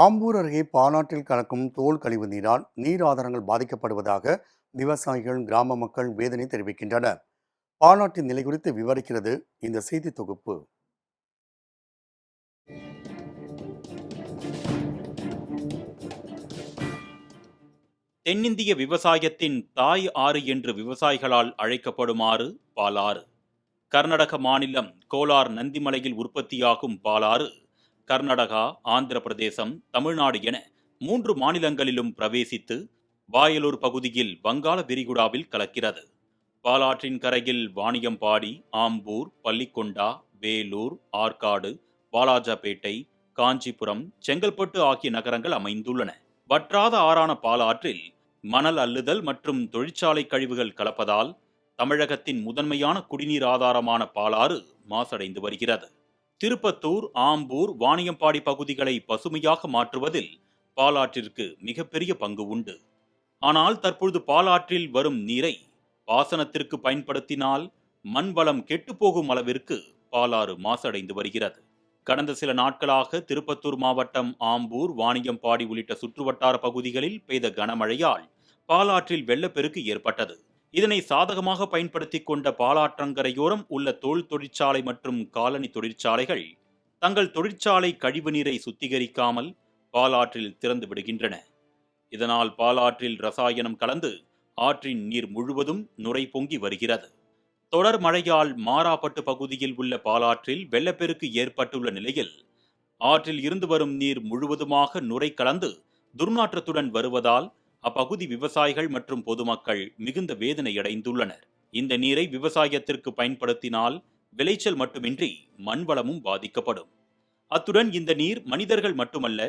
ஆம்பூர் அருகே பாலாற்றில் கலக்கும் தோல் கழிவு நீரால் நீர் ஆதாரங்கள் பாதிக்கப்படுவதாக விவசாயிகள், கிராம மக்கள் வேதனை தெரிவிக்கின்றனர். பாலாற்றின் நிலை குறித்து விவரிக்கிறது இந்த செய்தி தொகுப்பு. தென்னிந்திய விவசாயத்தின் தாய் ஆறு என்று விவசாயிகளால் அழைக்கப்படுமாறு பாலாறு. கர்நாடக மாநிலம் கோலார் நந்திமலையில் உற்பத்தியாகும் பாலாறு கர்நாடகா, ஆந்திர பிரதேசம், தமிழ்நாடு என 3 மாநிலங்களிலும் பிரவேசித்து வாயலூர் பகுதியில் வங்காள விரிகுடாவில் கலக்கிறது. பாலாற்றின் கரையில் வாணியம்பாடி, ஆம்பூர், பள்ளிக்கொண்டா, வேலூர், ஆற்காடு, வாலாஜாபேட்டை, காஞ்சிபுரம், செங்கல்பட்டு ஆகிய நகரங்கள் அமைந்துள்ளன. வற்றாத ஆறான பாலாற்றில் மணல் அள்ளுதல் மற்றும் தொழிற்சாலை கழிவுகள் கலப்பதால் தமிழகத்தின் முதன்மையான குடிநீர் ஆதாரமான பாலாறு மாசடைந்து வருகிறது. திருப்பத்தூர், ஆம்பூர், வாணியம்பாடி பகுதிகளை பசுமையாக மாற்றுவதில் பாலாற்றிற்கு மிகப்பெரிய பங்கு உண்டு. ஆனால் தற்பொழுது பாலாற்றில் வரும் நீரை பாசனத்திற்கு பயன்படுத்தினால் மண் வளம் கெட்டுப்போகும் அளவிற்கு பாலாறு மாசடைந்து வருகிறது. கடந்த சில நாட்களாக திருப்பத்தூர் மாவட்டம் ஆம்பூர், வாணியம்பாடி உள்ளிட்ட சுற்றுவட்டார பகுதிகளில் பெய்த கனமழையால் பாலாற்றில் வெள்ளப்பெருக்கு ஏற்பட்டது. இதனை சாதகமாக பயன்படுத்தி கொண்ட பாலாற்றங்கரையோரம் உள்ள தோல் தொழிற்சாலை மற்றும் காலனி தொழிற்சாலைகள் தங்கள் தொழிற்சாலை கழிவு நீரை சுத்திகரிக்காமல் பாலாற்றில் திறந்து விடுகின்றன. இதனால் பாலாற்றில் ரசாயனம் கலந்து ஆற்றின் நீர் முழுவதும் நுரை பொங்கி வருகிறது. தொடர் மழையால் மாராப்பட்டு பகுதியில் உள்ள பாலாற்றில் வெள்ளப்பெருக்கு ஏற்பட்டுள்ள நிலையில் ஆற்றில் இருந்து வரும் நீர் முழுவதுமாக நுரை கலந்து துர்நாற்றத்துடன் வருவதால் அப்பகுதி விவசாயிகள் மற்றும் பொதுமக்கள் மிகுந்த வேதனையடைந்துள்ளனர். இந்த நீரை விவசாயத்திற்கு பயன்படுத்தினால் விளைச்சல் மட்டுமின்றி மண்வளமும் பாதிக்கப்படும். அத்துடன் இந்த நீர் மனிதர்கள் மட்டுமல்ல,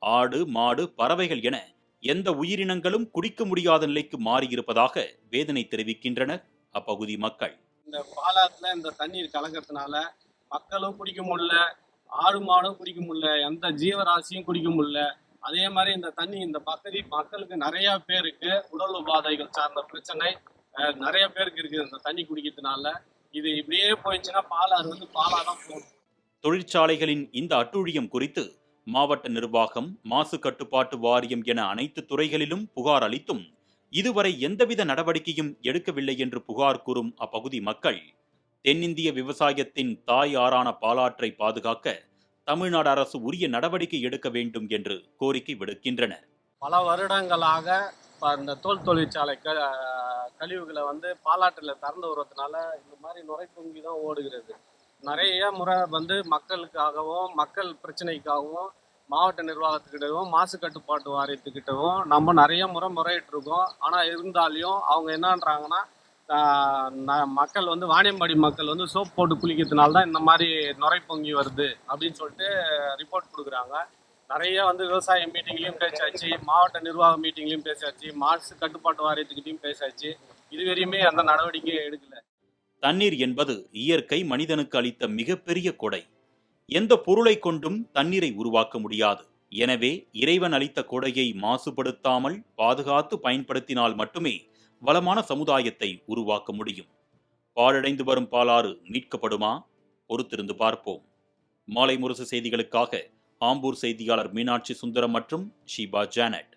ஆடு, மாடு, பறவைகள் என எந்த உயிரினங்களும் குடிக்க முடியாத நிலைக்கு மாறியிருப்பதாக வேதனை தெரிவிக்கின்றனர் அப்பகுதி மக்கள். இந்த பாலாத்துல இந்த தண்ணீர் கலக்கிறதுனால மக்களும் குடிக்க முடியல, ஆடு மாடும் குடிக்க முடியல, எந்த ஜீவராசியும் குடிக்க முடியல. அதே மாதிரி இந்த தண்ணி இந்த பகுதி மக்களுக்கு நிறைய பேருக்கு உடல் உபாதைகள் சார்ந்த பிரச்சனை நிறைய பேருக்கு இருக்குது. இந்த தண்ணி குடிக்கிறதுனால இது இப்படியே போயிடுச்சுன்னா பாலாறு பாலாதான் போகும். தொழிற்சாலைகளின் இந்த அட்டூழியம் குறித்து மாவட்ட நிர்வாகம், மாசு கட்டுப்பாட்டு வாரியம் என அனைத்து துறைகளிலும் புகார் அளித்தும் இதுவரை எந்தவித நடவடிக்கையும் எடுக்கவில்லை என்று புகார் கூறும் அப்பகுதி மக்கள் தென்னிந்திய விவசாயத்தின் தாய் ஆறான பாலாற்றை பாதுகாக்க தமிழ்நாடு அரசு உரிய நடவடிக்கை எடுக்க வேண்டும் என்று கோரிக்கை விடுக்கின்றனர். பல வருடங்களாக இந்த தோல் தொழிற்சாலை கழிவுகளை பாலாற்றில் திறந்து வருவதனால இந்த மாதிரி நுரை பொங்கி தான் ஓடுகிறது. நிறைய முறை மக்களுக்காகவும் மக்கள் பிரச்சனைக்காகவும் மாவட்ட நிர்வாகத்துக்கிட்டவும் மாசு கட்டுப்பாட்டு வாரியத்துக்கிட்டவும் நம்ம நிறைய முறையிட்டிருக்கோம். ஆனால் இருந்தாலையும் அவங்க என்னன்றாங்கன்னா மக்கள் வாணியம்பாடி மக்கள் சோப் போட்டு குளிக்கிறதுனால தான் இந்த மாதிரி நுரை பொங்கி வருது அப்படின்னு சொல்லிட்டு ரிப்போர்ட் கொடுக்குறாங்க. நிறைய விவசாய மீட்டிங்லையும் பேசாச்சு, மாவட்ட நிர்வாக மீட்டிங்லையும் பேசாச்சு, மாசு கட்டுப்பாட்டு வாரியத்துக்கிட்டையும் பேசாச்சு. இதுவரையுமே அந்த நடவடிக்கையை எடுக்கல. தண்ணீர் என்பது இயற்கை மனிதனுக்கு அளித்த மிகப்பெரிய கொடை. எந்த பொருளை கொண்டும் தண்ணீரை உருவாக்க முடியாது. எனவே இறைவன் அளித்த கொடையை மாசுபடுத்தாமல் பாதுகாத்து பயன்படுத்தினால் மட்டுமே வளமான சமுதாயத்தை உருவாக்க முடியும். பாழடைந்து வரும் பாலாறு மீட்கப்படுமா? பொறுத்திருந்து பார்ப்போம். மாலை முரசு செய்திகளுக்காக ஆம்பூர் செய்தியாளர் மீனாட்சி சுந்தரம் மற்றும் ஷீபா ஜானட்.